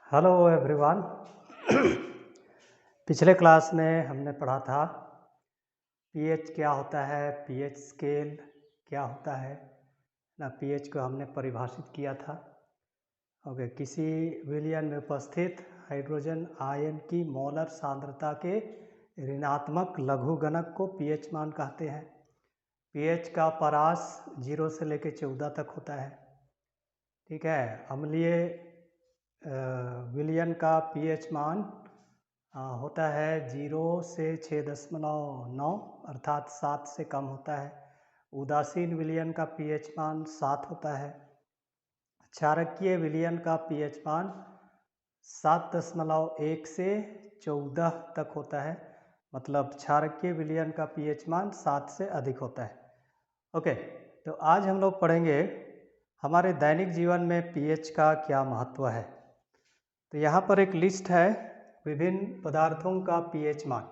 Hello everyone. पिछले class में हमने पढ़ा था पीएच क्या होता है, पीएच स्केल क्या होता है ना। पीएच को हमने परिभाषित किया था। ओके, किसी विलयन में उपस्थित हाइड्रोजन आयन की मोलर सांद्रता के ऋणात्मक लघुगणक को पीएच मान कहते हैं। पीएच का परास 0 से लेकर 14 तक होता है। ठीक है। अम्लीय विलयन का पीएच मान होता है 0 से 6.9 अर्थात 7 से कम होता है। उदासीन विलयन का पीएच मान 7 होता है। क्षारकीय विलयन का पीएच मान 7.1 से 14 तक होता है। मतलब क्षारकीय विलयन का पीएच मान 7 से अधिक होता है। ओके, तो आज हम लोग पढ़ेंगे हमारे दैनिक जीवन में पीएच का क्या महत्व है। तो यहाँ पर एक लिस्ट है विभिन्न पदार्थों का पीएच मान।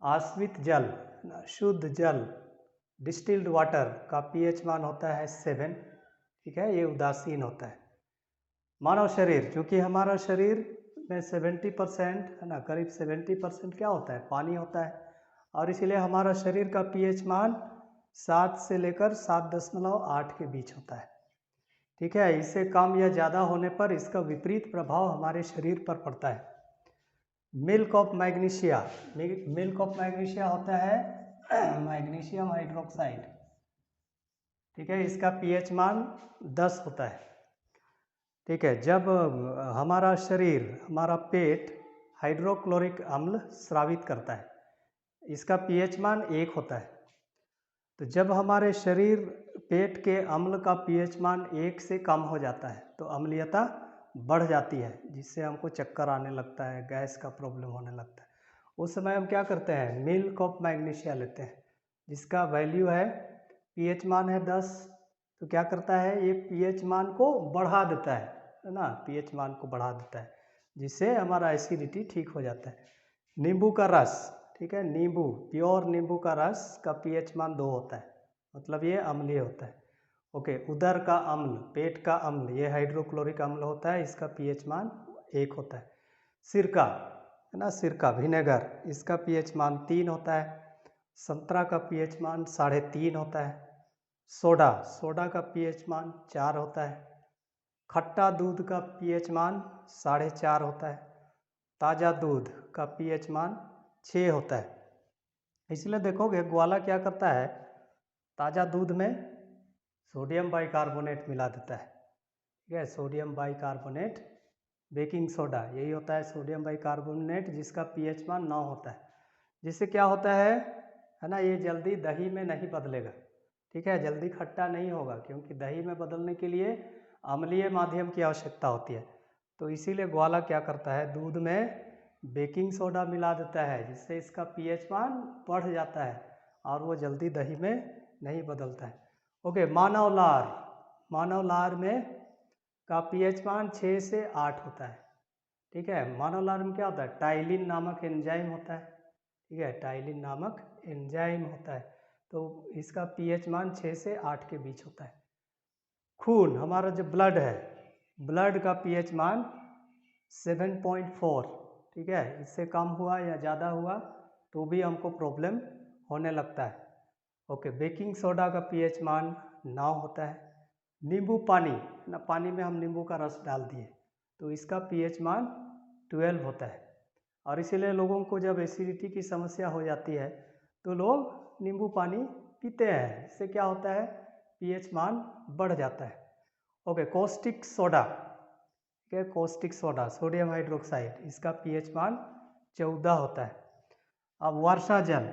आश्रित जल, शुद्ध जल, डिस्टिल्ड वाटर का पीएच मान होता है 7। ठीक है, ये उदासीन होता है। मानव शरीर, क्योंकि हमारा शरीर में 70% है ना, करीब 70% क्या होता है, पानी होता है, और इसलिए हमारा शरीर का पीएच मान 7 से लेकर 7.8 के बीच होता है। ठीक है, इससे कम या ज़्यादा होने पर इसका विपरीत प्रभाव हमारे शरीर पर पड़ता है। Milk of magnesia, milk of magnesia होता है मैग्नीशियम हाइड्रोक्साइड। ठीक है, इसका पीएच मान 10 होता है। ठीक है, जब हमारा शरीर, हमारा पेट हाइड्रोक्लोरिक अम्ल स्रावित करता है, इसका पीएच मान 1 होता है। तो जब हमारे शरीर पेट के अम्ल का पीएच मान 1 से कम हो जाता है तो अम्लीयता बढ़ जाती है, जिससे हमको चक्कर आने लगता है, गैस का प्रॉब्लम होने लगता है। उस समय हम क्या करते हैं, मिल्क ऑफ मैग्नीशिया लेते हैं, जिसका वैल्यू है, पीएच मान है 10। तो क्या करता है, ये पीएच मान को बढ़ा देता है ना, पीएच मान को बढ़ा देता है, जिससे हमारा एसिडिटी ठीक हो जाता है। नींबू का रस, ठीक है, नींबू, प्योर नींबू का रस का पीएच मान 2 होता है, मतलब ये अम्लीय होता है। ओके, उदर का अम्ल, पेट का अम्ल, ये हाइड्रोक्लोरिक अम्ल होता है, इसका पीएच मान 1 होता है। सिरका है ना, सिरका विनेगर, इसका पीएच मान 3 होता है। संतरा का पीएच मान 3.5 होता है। सोडा, सोडा का पीएच मान 4 होता है। खट्टा दूध का पीएच मान 4.5 होता है। ताज़ा दूध का पीएच मान 6 होता है। इसलिए देखोगे ग्वाला क्या करता है, ताज़ा दूध में सोडियम बाइकार्बोनेट मिला देता है। ठीक है, सोडियम बाइकार्बोनेट, बेकिंग सोडा, यही होता है सोडियम बाइकार्बोनेट, जिसका पीएच मान 9 होता है। जिससे क्या होता है ना, ये जल्दी दही में नहीं बदलेगा। ठीक है, जल्दी खट्टा नहीं होगा, क्योंकि दही में बदलने के लिए अम्लीय माध्यम की आवश्यकता होती है। तो इसीलिए ग्वाला क्या करता है, दूध में बेकिंग सोडा मिला देता है, जिससे इसका पीएच मान बढ़ जाता है और वो जल्दी दही में नहीं बदलता है। ओके, मानव लार, मानव लार में का पीएच मान 6 से 8 होता है। ठीक है, मानव लार में क्या होता है, टाइलिन नामक एंजाइम होता है। ठीक है, टाइलिन नामक एंजाइम होता है, तो इसका पीएच मान 6 से 8 के बीच होता है। खून, हमारा जो ब्लड है, ब्लड का पीएच मान 7.4। ठीक है, इससे कम हुआ या ज़्यादा हुआ तो भी हमको प्रॉब्लम होने लगता है। ओके, बेकिंग सोडा का पीएच मान 9 होता है। नींबू पानी ना, पानी में हम नींबू का रस डाल दिए तो इसका पीएच मान 12 होता है। और इसीलिए लोगों को जब एसिडिटी की समस्या हो जाती है तो लोग नींबू पानी पीते हैं, इससे क्या होता है, पीएच मान बढ़ जाता है। ओके, कॉस्टिक सोडा, ठीक है, कॉस्टिक सोडा, सोडियम हाइड्रोक्साइड, इसका पीएच मान 14 होता है। अब वर्षा जल,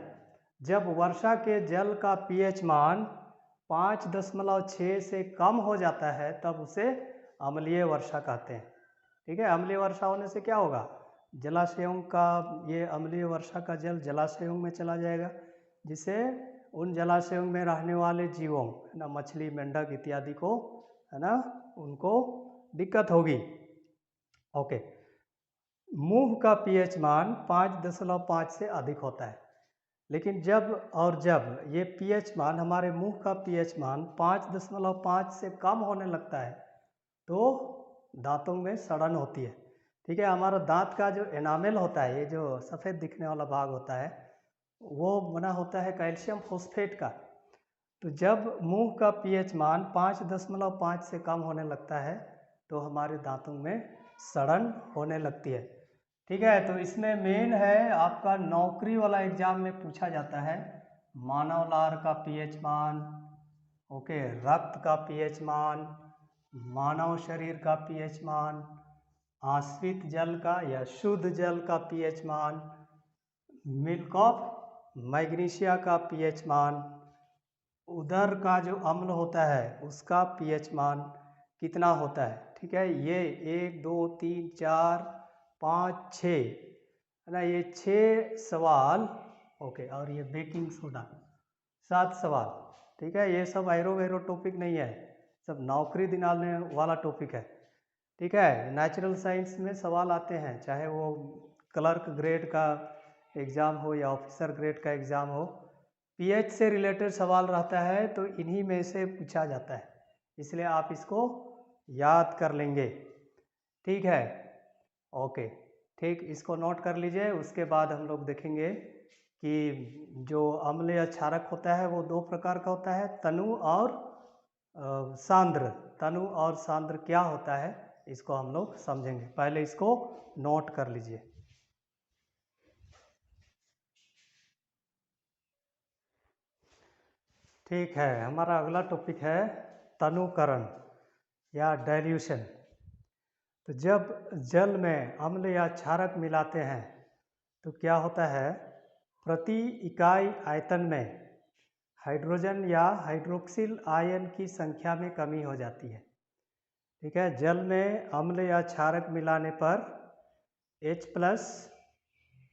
जब वर्षा के जल का पीएच मान 5.6 से कम हो जाता है तब उसे अम्लीय वर्षा कहते हैं। ठीक है, अम्लीय वर्षा होने से क्या होगा, जलाशयों का, ये अम्लीय वर्षा का जल जलाशयों में चला जाएगा, जिससे उन जलाशयों में रहने वाले जीवों, है ना, मछली, मेंढक इत्यादि को, है ना, उनको दिक्कत होगी। ओके, मुंह का पीएच मान 5.5 से अधिक होता है। लेकिन जब ये पीएच मान, हमारे मुंह का पीएच मान 5.5 से कम होने लगता है तो दांतों में सड़न होती है, ठीक है, हमारा दांत का जो एनामेल होता है, ये जो सफ़ेद दिखने वाला भाग होता है, वो बना होता है कैल्शियम फॉस्फेट का। तो जब मुंह का पीएच मान 5.5 से कम होने लगता है तो हमारे दांतों में सड़न होने लगती है। ठीक है, तो इसमें मेन है आपका नौकरी वाला एग्जाम में पूछा जाता है मानव लार का पीएच मान, ओके, रक्त का पीएच मान, मानव शरीर का पीएच मान, आश्रित जल का या शुद्ध जल का पीएच मान, मिल्क ऑफ मैग्नीशिया का पीएच मान, उदर का जो अम्ल होता है उसका पीएच मान कितना होता है। ठीक है, ये 1 2 3 4 5 6 है ना, ये 6 सवाल, ओके, और ये बेकिंग सोडा 7 सवाल। ठीक है, ये सब एरो वेरो टॉपिक नहीं है, सब नौकरी दिलाने वाला टॉपिक है। ठीक है, नेचुरल साइंस में सवाल आते हैं, चाहे वो क्लर्क ग्रेड का एग्ज़ाम हो या ऑफिसर ग्रेड का एग्ज़ाम हो, पीएच से रिलेटेड सवाल रहता है तो इन्हीं में से पूछा जाता है, इसलिए आप इसको याद कर लेंगे। ठीक है, ओके, ठीक, इसको नोट कर लीजिए। उसके बाद हम लोग देखेंगे कि जो अम्ल या क्षारक होता है वो 2 प्रकार का होता है, तनु और सांद्र। तनु और सांद्र क्या होता है इसको हम लोग समझेंगे, पहले इसको नोट कर लीजिए। ठीक है, हमारा अगला टॉपिक है तनुकरण या डाइल्यूशन। तो जब जल में अम्ल या क्षारक मिलाते हैं तो क्या होता है, प्रति इकाई आयतन में हाइड्रोजन या हाइड्रोक्सिल आयन की संख्या में कमी हो जाती है। ठीक है, जल में अम्ल या क्षारक मिलाने पर H+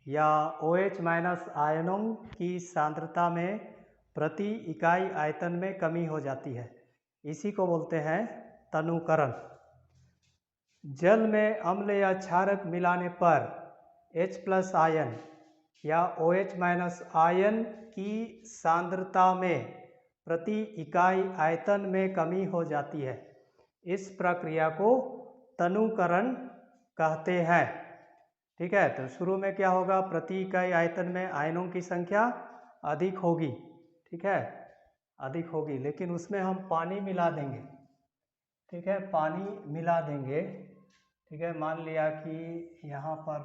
या OH- आयनों की सांद्रता में प्रति इकाई आयतन में कमी हो जाती है, इसी को बोलते हैं तनुकरण। जल में अम्ल या क्षारक मिलाने पर H+ आयन या OH- आयन की सांद्रता में प्रति इकाई आयतन में कमी हो जाती है, इस प्रक्रिया को तनुकरण कहते हैं। ठीक है, तो शुरू में क्या होगा, प्रति इकाई आयतन में आयनों की संख्या अधिक होगी। ठीक है, अधिक होगी, लेकिन उसमें हम पानी मिला देंगे। ठीक है, पानी मिला देंगे। ठीक है, मान लिया कि यहाँ पर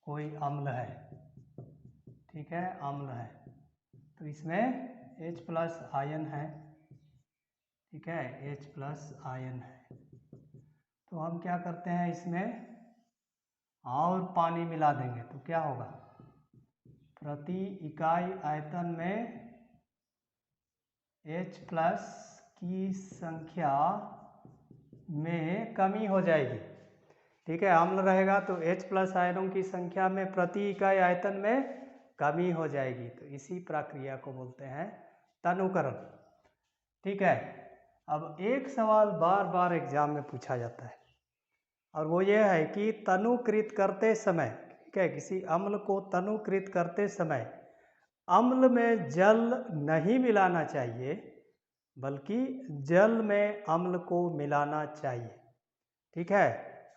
कोई अम्ल है, ठीक है, अम्ल है, तो इसमें H+ आयन है। ठीक है, H+ आयन है, तो हम क्या करते हैं, इसमें और पानी मिला देंगे तो क्या होगा, प्रति इकाई आयतन में H+ की संख्या में कमी हो जाएगी। ठीक है, अम्ल रहेगा तो H+ आयनों की संख्या में प्रति इकाई आयतन में कमी हो जाएगी, तो इसी प्रक्रिया को बोलते हैं तनुकरण। ठीक है, अब एक सवाल बार बार एग्जाम में पूछा जाता है और वो ये है कि तनुकृत करते समय, ठीक है, किसी अम्ल को तनुकृत करते समय अम्ल में जल नहीं मिलाना चाहिए, बल्कि जल में अम्ल को मिलाना चाहिए। ठीक है,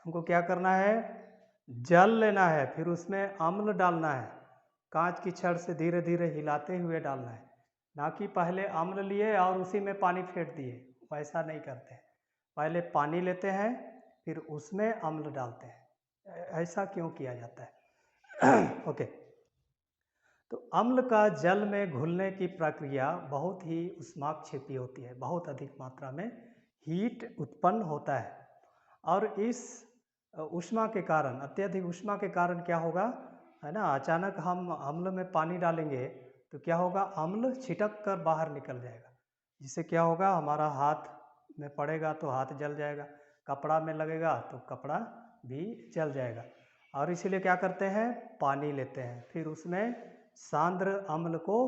हमको क्या करना है, जल लेना है, फिर उसमें अम्ल डालना है, कांच की छड़ से धीरे धीरे हिलाते हुए डालना है, ना कि पहले अम्ल लिए और उसी में पानी फेंट दिए, वैसा नहीं करते हैं। पहले पानी लेते हैं फिर उसमें अम्ल डालते हैं, ऐसा क्यों किया जाता है? ओके, तो अम्ल का जल में घुलने की प्रक्रिया बहुत ही ऊष्माक्षेपी होती है, बहुत अधिक मात्रा में हीट उत्पन्न होता है, और इस ऊष्मा के कारण, अत्यधिक ऊष्मा के कारण क्या होगा, है ना, अचानक हम अम्ल में पानी डालेंगे तो क्या होगा, अम्ल छिटक कर बाहर निकल जाएगा, जिससे क्या होगा, हमारा हाथ में पड़ेगा तो हाथ जल जाएगा, कपड़ा में लगेगा तो कपड़ा भी जल जाएगा। और इसीलिए क्या करते हैं, पानी लेते हैं, फिर उसमें सांद्र अम्ल को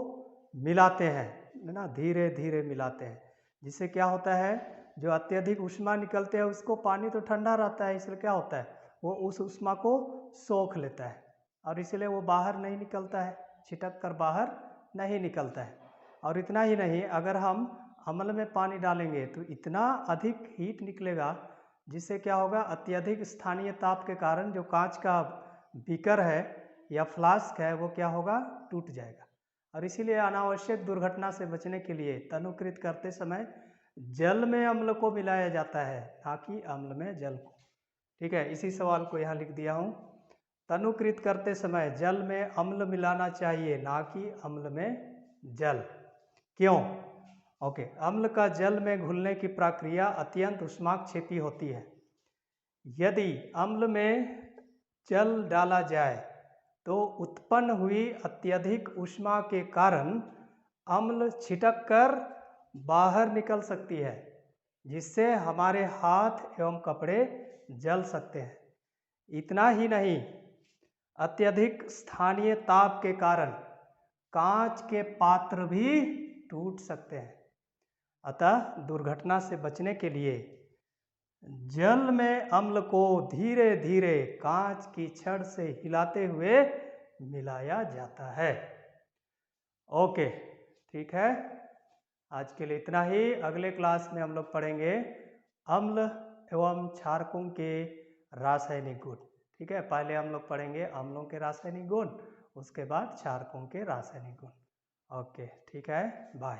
मिलाते हैं, है ना, धीरे धीरे मिलाते हैं, जिससे क्या होता है, जो अत्यधिक ऊष्मा निकलते हैं उसको, पानी तो ठंडा रहता है, इसलिए क्या होता है, वो उस ऊष्मा को सोख लेता है और इसलिए वो बाहर नहीं निकलता है, छिटक कर बाहर नहीं निकलता है। और इतना ही नहीं, अगर हम अम्ल में पानी डालेंगे तो इतना अधिक हीट निकलेगा जिससे क्या होगा, अत्यधिक स्थानीय ताप के कारण जो कांच का बीकर है या फ्लास्क है वो क्या होगा, टूट जाएगा। और इसीलिए अनावश्यक दुर्घटना से बचने के लिए तनुकृत करते समय जल में अम्ल को मिलाया जाता है, ना कि अम्ल में जल को। ठीक है, इसी सवाल को यहाँ लिख दिया हूँ। तनुकृत करते समय जल में अम्ल मिलाना चाहिए, ना कि अम्ल में जल। क्यों? ओके, अम्ल का जल में घुलने की प्रक्रिया अत्यंत ऊष्माक्षेपी होती है। यदि अम्ल में जल डाला जाए तो उत्पन्न हुई अत्यधिक ऊष्मा के कारण अम्ल छिटक कर बाहर निकल सकती है, जिससे हमारे हाथ एवं कपड़े जल सकते हैं। इतना ही नहीं, अत्यधिक स्थानीय ताप के कारण कांच के पात्र भी टूट सकते हैं। अतः दुर्घटना से बचने के लिए जल में अम्ल को धीरे धीरे कांच की छड़ से हिलाते हुए मिलाया जाता है। ओके, ठीक है, आज के लिए इतना ही। अगले क्लास में हम लोग पढ़ेंगे अम्ल एवं क्षारकों के रासायनिक गुण। ठीक है, पहले हम लोग पढ़ेंगे अम्लों के रासायनिक गुण, उसके बाद क्षारकों के रासायनिक गुण। ओके, ठीक है, बाय।